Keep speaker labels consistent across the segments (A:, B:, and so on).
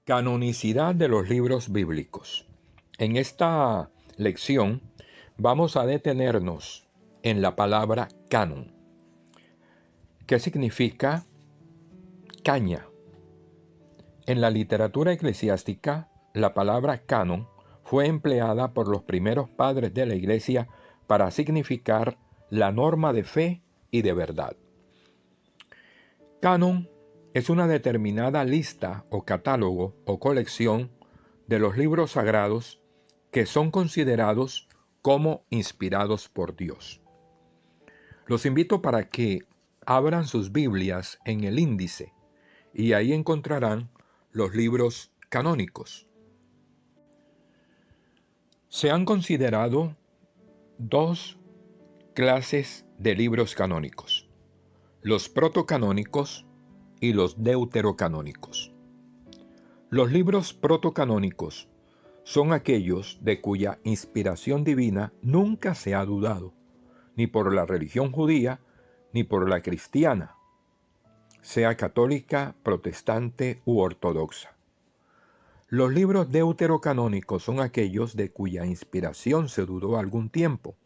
A: Canonicidad de los libros bíblicos. En esta lección vamos a detenernos en la palabra canon, que significa caña. En la literatura eclesiástica, la palabra canon fue empleada por los primeros padres de la Iglesia para significar la norma de fe y de verdad. Canon es una determinada lista o catálogo o colección de los libros sagrados que son considerados como inspirados por Dios. Los invito para que abran sus Biblias en el índice y ahí encontrarán los libros canónicos. Se han considerado dos clases de libros canónicos: los protocanónicos y los deuterocanónicos. Los libros protocanónicos son aquellos de cuya inspiración divina nunca se ha dudado, ni por la religión judía ni por la cristiana, sea católica, protestante u ortodoxa. Los libros deuterocanónicos son aquellos de cuya inspiración se dudó algún tiempo,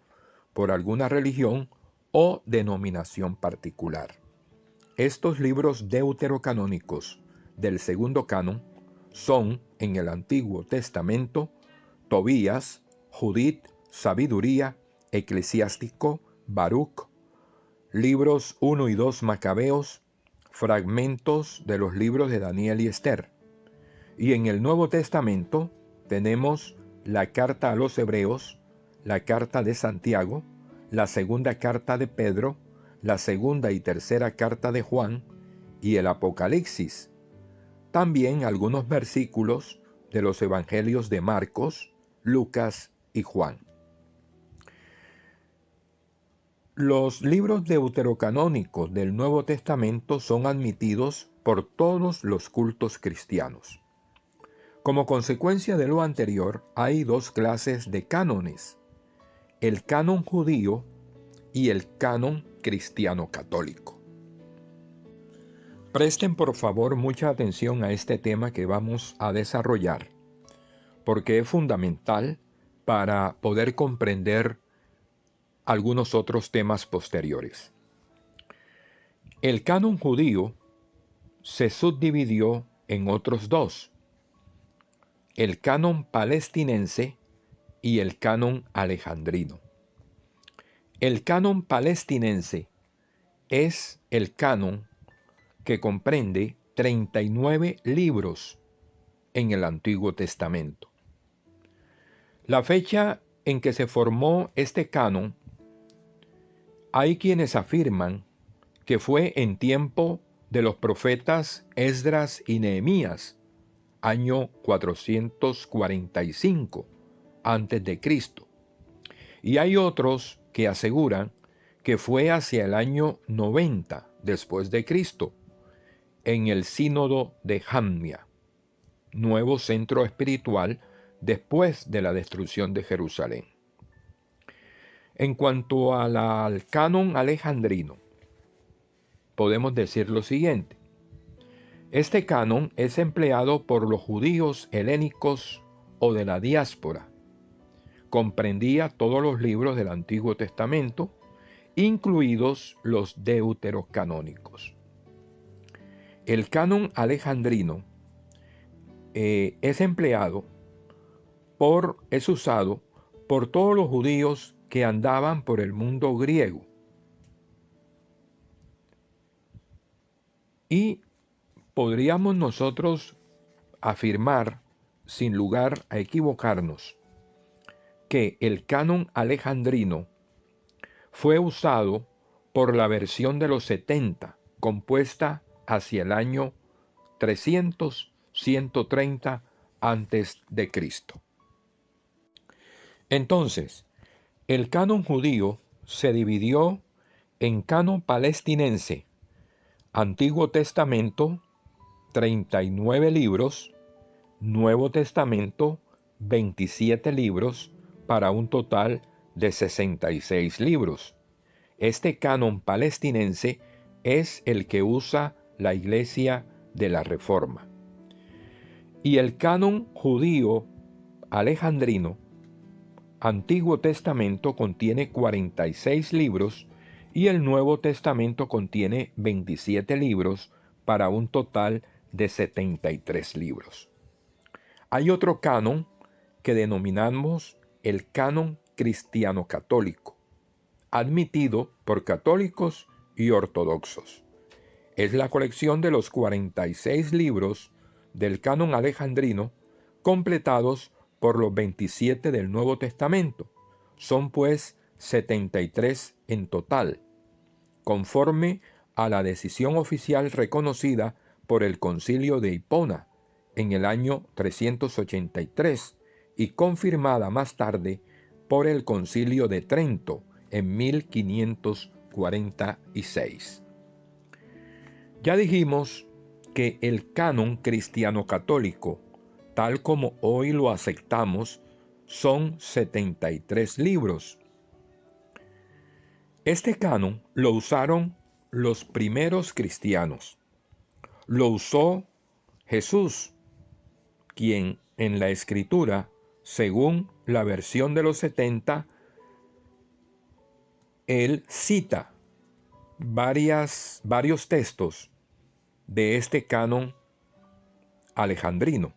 A: por alguna religión o denominación particular. Estos libros deuterocanónicos del segundo canon son, en el Antiguo Testamento, Tobías, Judith, Sabiduría, Eclesiástico, Baruc, libros 1 y 2 Macabeos, fragmentos de los libros de Daniel y Esther. Y en el Nuevo Testamento tenemos la carta a los Hebreos, la carta de Santiago, la segunda carta de Pedro, la segunda y tercera carta de Juan y el Apocalipsis. También algunos versículos de los evangelios de Marcos, Lucas y Juan. Los libros deuterocanónicos del Nuevo Testamento son admitidos por todos los cultos cristianos. Como consecuencia de lo anterior, hay dos clases de cánones: el canon judío y el canon cristiano católico. Presten por favor mucha atención a este tema que vamos a desarrollar, porque es fundamental para poder comprender algunos otros temas posteriores. El canon judío se subdividió en otros dos: el canon palestinense y el canon alejandrino. El canon palestinense es el canon que comprende 39 libros en el Antiguo Testamento. La fecha en que se formó este canon, hay quienes afirman que fue en tiempo de los profetas Esdras y Nehemías, año 445 a.C. Y hay otros que aseguran que fue hacia el año 90 después de Cristo, en el sínodo de Jamnia, nuevo centro espiritual después de la destrucción de Jerusalén. En cuanto al canon alejandrino, podemos decir lo siguiente: este canon es empleado por los judíos helénicos o de la diáspora. Comprendía todos los libros del Antiguo Testamento, incluidos los deuterocanónicos. El canon alejandrino es usado por todos los judíos que andaban por el mundo griego. Y podríamos nosotros afirmar, sin lugar a equivocarnos, que el canon alejandrino fue usado por la versión de los 70, compuesta hacia el año 300-130 antes de Cristo. Entonces, el canon judío se dividió en canon palestinense, Antiguo Testamento, 39 libros, Nuevo Testamento, 27 libros, para un total de 66 libros. Este canon palestinense es el que usa la Iglesia de la Reforma. Y el canon judío alejandrino, Antiguo Testamento, contiene 46 libros y el Nuevo Testamento contiene 27 libros para un total de 73 libros. Hay otro canon que denominamos el canon cristiano católico, admitido por católicos y ortodoxos. Es la colección de los 46 libros del canon alejandrino completados por los 27 del Nuevo Testamento. Son pues 73 en total, conforme a la decisión oficial reconocida por el Concilio de Hipona en el año 383 y confirmada más tarde por el Concilio de Trento en 1546. Ya dijimos que el canon cristiano católico, tal como hoy lo aceptamos, son 73 libros. Este canon lo usaron los primeros cristianos. Lo usó Jesús, quien en la Escritura, según la versión de los 70, él cita varios textos de este canon alejandrino.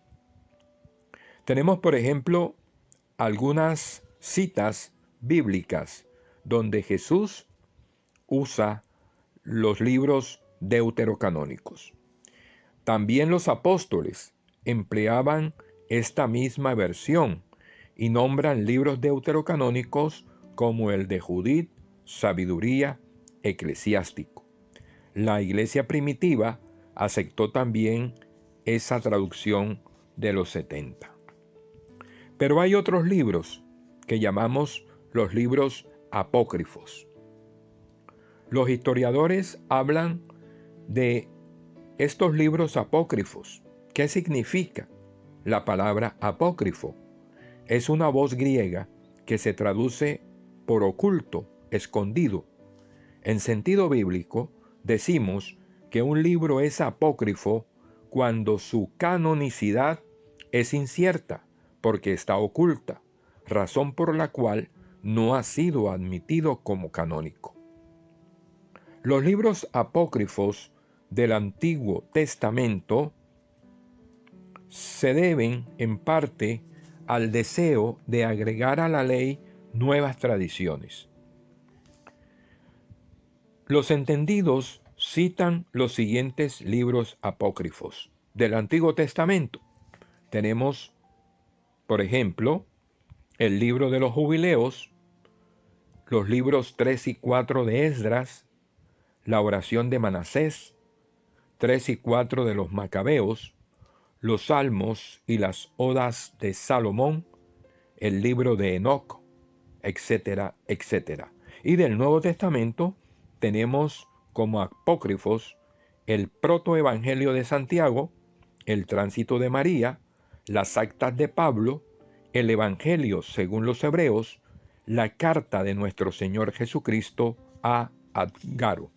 A: Tenemos, por ejemplo, algunas citas bíblicas donde Jesús usa los libros deuterocanónicos. También los apóstoles empleaban esta misma versión y nombran libros deuterocanónicos como el de Judith, Sabiduría, Eclesiástico. La iglesia primitiva aceptó también esa traducción de los 70. Pero hay otros libros que llamamos los libros apócrifos. Los historiadores hablan de estos libros apócrifos. ¿Qué significa la palabra apócrifo? Es una voz griega que se traduce por oculto, escondido. En sentido bíblico, decimos que un libro es apócrifo cuando su canonicidad es incierta, porque está oculta, razón por la cual no ha sido admitido como canónico. Los libros apócrifos del Antiguo Testamento se deben en parte al deseo de agregar a la ley nuevas tradiciones. Los entendidos citan los siguientes libros apócrifos del Antiguo Testamento. Tenemos, por ejemplo, el libro de los Jubileos, los libros 3 y 4 de Esdras, la oración de Manasés, 3 y 4 de los Macabeos, los Salmos y las Odas de Salomón, el libro de Enoc, etcétera, etcétera. Y del Nuevo Testamento tenemos como apócrifos el protoevangelio de Santiago, el tránsito de María, las actas de Pablo, el evangelio según los hebreos, la carta de nuestro Señor Jesucristo a Adgaro.